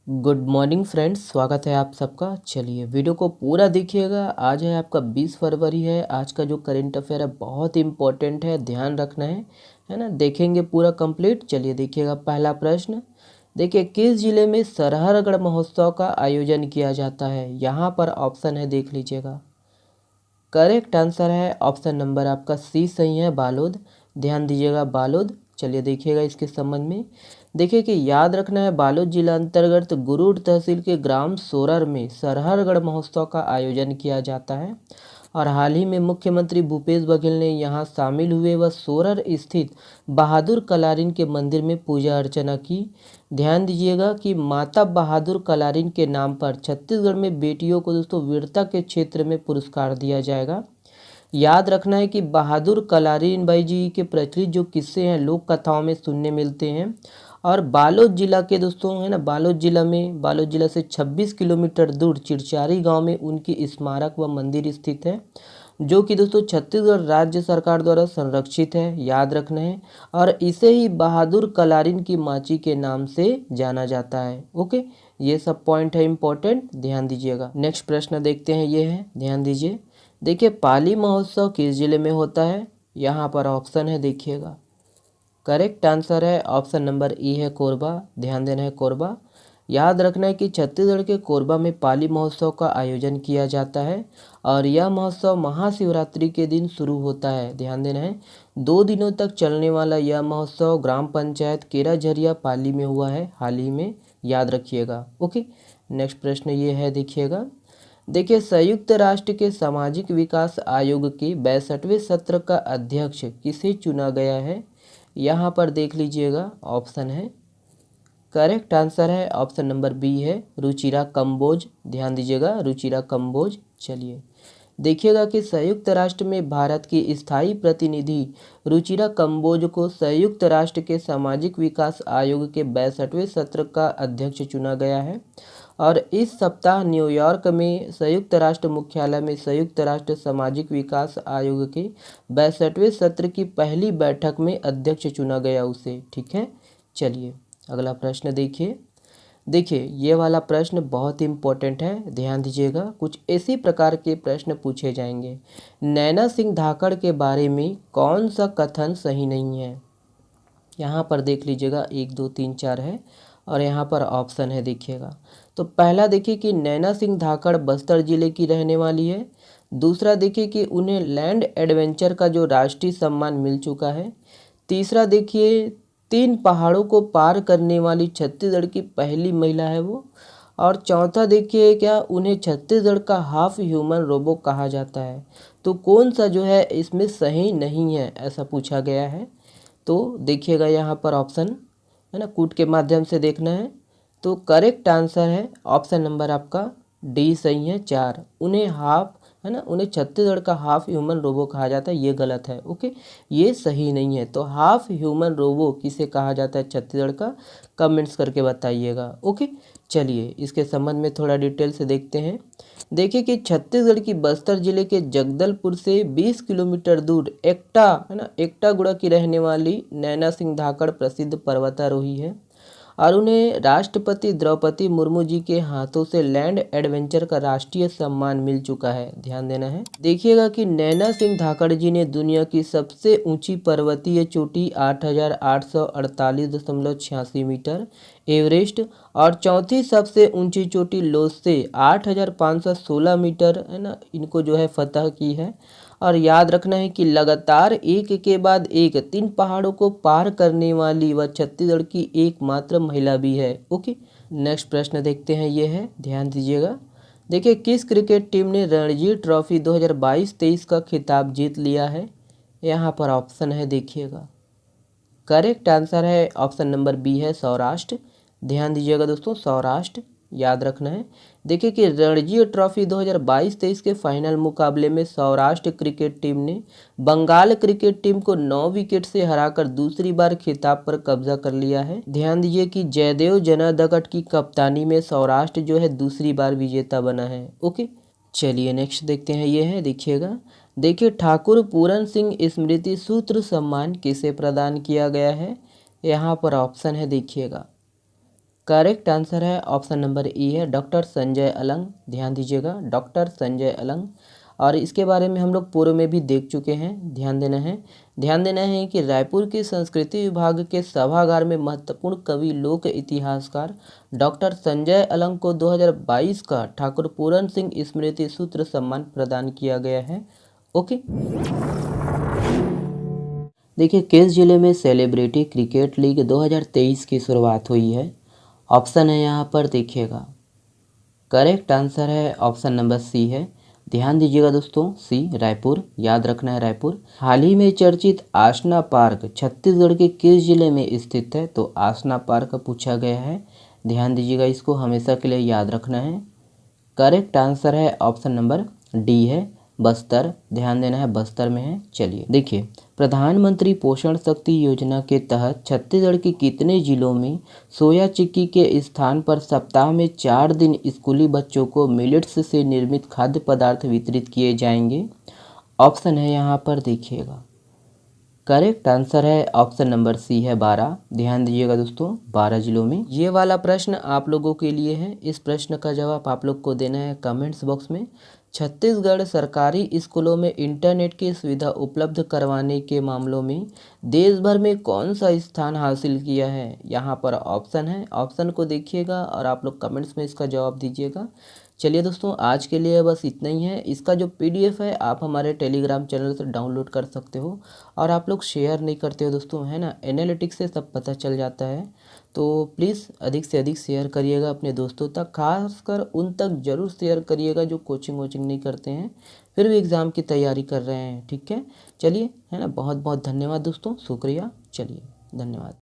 Good morning friends, स्वागत है आप सबका। चलिए वीडियो को पूरा देखिएगा। आज है आपका 20 फरवरी है। आज का जो करंट अफेयर है बहुत इंपॉर्टेंट है, ध्यान रखना है ना। देखेंगे पूरा कंप्लीट। चलिए देखिएगा। पहला प्रश्न देखिए, किस जिले में सरहरगढ़ महोत्सव का आयोजन किया जाता है? यहाँ पर ऑप्शन है, देख लीजिएगा। करेक्ट आंसर है ऑप्शन नंबर आपका सी सही है, बालोद। ध्यान दीजिएगा, बालोद। चलिए देखिएगा इसके संबंध में। देखिए कि याद रखना है, बालोद जिला अंतर्गत गुरूर तहसील के ग्राम सोरर में सरहरगढ़ महोत्सव का आयोजन किया जाता है और हाल ही में मुख्यमंत्री भूपेश बघेल ने यहाँ शामिल हुए व सोरर स्थित बहादुर कलारिन के मंदिर में पूजा अर्चना की। ध्यान दीजिएगा कि माता बहादुर कलारिन के नाम पर छत्तीसगढ़ में बेटियों को दोस्तों वीरता के क्षेत्र में पुरस्कार दिया जाएगा। याद रखना है कि बहादुर कलारीन बाई जी के प्रचलित जो किस्से हैं लोक कथाओं में सुनने मिलते हैं। और बालोद जिला के दोस्तों है ना, बालोद जिला से 26 किलोमीटर दूर चिरचारी गांव में उनकी स्मारक व मंदिर स्थित है, जो कि दोस्तों छत्तीसगढ़ राज्य सरकार द्वारा संरक्षित है। याद रखना है। और इसे ही बहादुर कलारिन की माची के नाम से जाना जाता है। ओके, ये सब पॉइंट है इंपॉर्टेंट, ध्यान दीजिएगा। नेक्स्ट प्रश्न देखते हैं, ये है, ध्यान दीजिए। देखिए, पाली महोत्सव किस जिले में होता है? यहाँ पर ऑप्शन है, देखिएगा। करेक्ट आंसर है ऑप्शन नंबर ई है, कोरबा। ध्यान देना है, कोरबा। याद रखना है कि छत्तीसगढ़ के कोरबा में पाली महोत्सव का आयोजन किया जाता है और यह महोत्सव महाशिवरात्रि के दिन शुरू होता है। ध्यान देना है, 2 दिनों तक चलने वाला यह महोत्सव ग्राम पंचायत केराझरिया पाली में हुआ है हाल ही में। याद रखिएगा। ओके, नेक्स्ट प्रश्न ये है, देखिएगा। देखिए, संयुक्त राष्ट्र के सामाजिक विकास आयोग के 62वें सत्र का अध्यक्ष किसे चुना गया है? यहाँ पर देख लीजिएगा, ऑप्शन है। करेक्ट आंसर है ऑप्शन नंबर बी है, रुचिरा कंबोज। ध्यान दीजिएगा, रुचिरा कंबोज। चलिए देखिएगा कि संयुक्त राष्ट्र में भारत की स्थायी प्रतिनिधि रुचिरा कंबोज को संयुक्त राष्ट्र के सामाजिक विकास आयोग के 62वें सत्र का अध्यक्ष चुना गया है। और इस सप्ताह न्यूयॉर्क में संयुक्त राष्ट्र मुख्यालय में संयुक्त राष्ट्र सामाजिक विकास आयोग के 62वें सत्र की पहली बैठक में अध्यक्ष चुना गया उसे। ठीक है, चलिए अगला प्रश्न देखिए ये वाला प्रश्न बहुत इंपॉर्टेंट है, ध्यान दीजिएगा। कुछ इसी प्रकार के प्रश्न पूछे जाएंगे। नैना सिंह धाकड़ के बारे में कौन सा कथन सही नहीं है? यहाँ पर देख लीजिएगा, 1 2 3 4 है और यहाँ पर ऑप्शन है, देखिएगा। तो पहला देखिए कि नैना सिंह धाकड़ बस्तर जिले की रहने वाली है। दूसरा देखिए कि उन्हें लैंड एडवेंचर का जो राष्ट्रीय सम्मान मिल चुका है। तीसरा देखिए, 3 पहाड़ों को पार करने वाली छत्तीसगढ़ की पहली महिला है वो। और चौथा देखिए, क्या उन्हें छत्तीसगढ़ का हाफ ह्यूमन रोबो कहा जाता है। तो कौन सा जो है इसमें सही नहीं है, ऐसा पूछा गया है। तो देखिएगा यहाँ पर ऑप्शन है ना, कूट के माध्यम से देखना है। तो करेक्ट आंसर है ऑप्शन नंबर आपका डी सही है, 4। उन्हें हाफ है ना, उन्हें छत्तीसगढ़ का हाफ ह्यूमन रोबो कहा जाता है, ये गलत है। ओके, ये सही नहीं है। तो हाफ ह्यूमन रोबो किसे कहा जाता है छत्तीसगढ़ का, कमेंट्स करके बताइएगा। ओके, चलिए इसके संबंध में थोड़ा डिटेल से देखते हैं। देखिए कि छत्तीसगढ़ की बस्तर जिले के जगदलपुर से 20 किलोमीटर दूर एकटा है ना, एकटागुड़ा की रहने वाली नैना सिंह धाकड़ प्रसिद्ध पर्वतारोही है और उन्हें राष्ट्रपति द्रौपदी मुर्मू जी के हाथों से लैंड एडवेंचर का राष्ट्रीय सम्मान मिल चुका है। ध्यान देना है। देखिएगा कि नैना सिंह धाकड़ जी ने दुनिया की सबसे ऊंची पर्वतीय चोटी 8,848.86 मीटर एवरेस्ट और चौथी सबसे ऊंची चोटी लोस्से 8,516 मीटर है ना, इनको जो है फतह की है। और याद रखना है कि लगातार एक के बाद एक 3 पहाड़ों को पार करने वाली वह छत्तीसगढ़ की एकमात्र महिला भी है। ओके, नेक्स्ट प्रश्न देखते हैं, ये है, ध्यान दीजिएगा। देखिए, किस क्रिकेट टीम ने रणजी ट्रॉफी 2022-23 का खिताब जीत लिया है? यहाँ पर ऑप्शन है, देखिएगा। करेक्ट आंसर है ऑप्शन नंबर बी है, सौराष्ट्र। ध्यान दीजिएगा दोस्तों, सौराष्ट्र याद रखना है। देखिए कि रणजी ट्रॉफी 2022-23 के फाइनल मुकाबले में सौराष्ट्र क्रिकेट टीम ने बंगाल क्रिकेट टीम को 9 विकेट से हराकर दूसरी बार खिताब पर कब्जा कर लिया है। ध्यान दीजिए कि जयदेव जनादगढ़ की कप्तानी में सौराष्ट्र जो है दूसरी बार विजेता बना है। ओके, चलिए नेक्स्ट देखते हैं, ये है, देखिएगा। देखिए, ठाकुर पूरन सिंह स्मृति सूत्र सम्मान किसे प्रदान किया गया है? यहाँ पर ऑप्शन है, देखिएगा। करेक्ट आंसर है ऑप्शन नंबर ई है, डॉक्टर संजय अलंग। ध्यान दीजिएगा, डॉक्टर संजय अलंग। और इसके बारे में हम लोग पूर्व में भी देख चुके हैं। ध्यान देना है कि रायपुर के संस्कृति विभाग के सभागार में महत्वपूर्ण कवि लोक इतिहासकार डॉक्टर संजय अलंग को 2022 का ठाकुर पूरन सिंह स्मृति सूत्र सम्मान प्रदान किया गया है। ओके, देखिए किस जिले में सेलिब्रिटी क्रिकेट लीग 2023 की शुरुआत हुई है? ऑप्शन है यहाँ पर देखिएगा। करेक्ट आंसर है ऑप्शन नंबर सी है। ध्यान दीजिएगा दोस्तों, सी रायपुर, याद रखना है रायपुर। हाल ही में चर्चित आसना पार्क छत्तीसगढ़ के किस जिले में स्थित है? तो आसना पार्क पूछा गया है। ध्यान दीजिएगा, इसको हमेशा के लिए याद रखना है। करेक्ट आंसर है ऑप्शन नंबर डी है, बस्तर। ध्यान देना है, बस्तर में है। चलिए देखिए, प्रधानमंत्री पोषण शक्ति योजना के तहत छत्तीसगढ़ के कितने जिलों में सोया चिक्की के स्थान पर सप्ताह में 4 दिन स्कूली बच्चों को मिलेट्स से निर्मित खाद्य पदार्थ वितरित किए जाएंगे? ऑप्शन है यहाँ पर देखिएगा। करेक्ट आंसर है ऑप्शन नंबर सी है, 12। ध्यान दीजिएगा दोस्तों, 12 जिलों में। ये वाला प्रश्न आप लोगों के लिए है। इस प्रश्न का जवाब आप लोग को देना है कमेंट्स बॉक्स में। छत्तीसगढ़ सरकारी स्कूलों में इंटरनेट की सुविधा उपलब्ध करवाने के मामलों में देश भर में कौन सा स्थान हासिल किया है? यहाँ पर ऑप्शन है, ऑप्शन को देखिएगा और आप लोग कमेंट्स में इसका जवाब दीजिएगा। चलिए दोस्तों, आज के लिए बस इतना ही है। इसका जो PDF है आप हमारे टेलीग्राम चैनल से डाउनलोड कर सकते हो। और आप लोग शेयर नहीं करते हो दोस्तों, है ना, एनालिटिक्स से सब पता चल जाता है। तो प्लीज़ अधिक से अधिक शेयर करिएगा अपने दोस्तों तक, खासकर उन तक ज़रूर शेयर करिएगा जो कोचिंग वोचिंग नहीं करते हैं फिर भी एग्ज़ाम की तैयारी कर रहे हैं। ठीक है, चलिए, है ना, बहुत बहुत धन्यवाद दोस्तों, शुक्रिया। चलिए, धन्यवाद।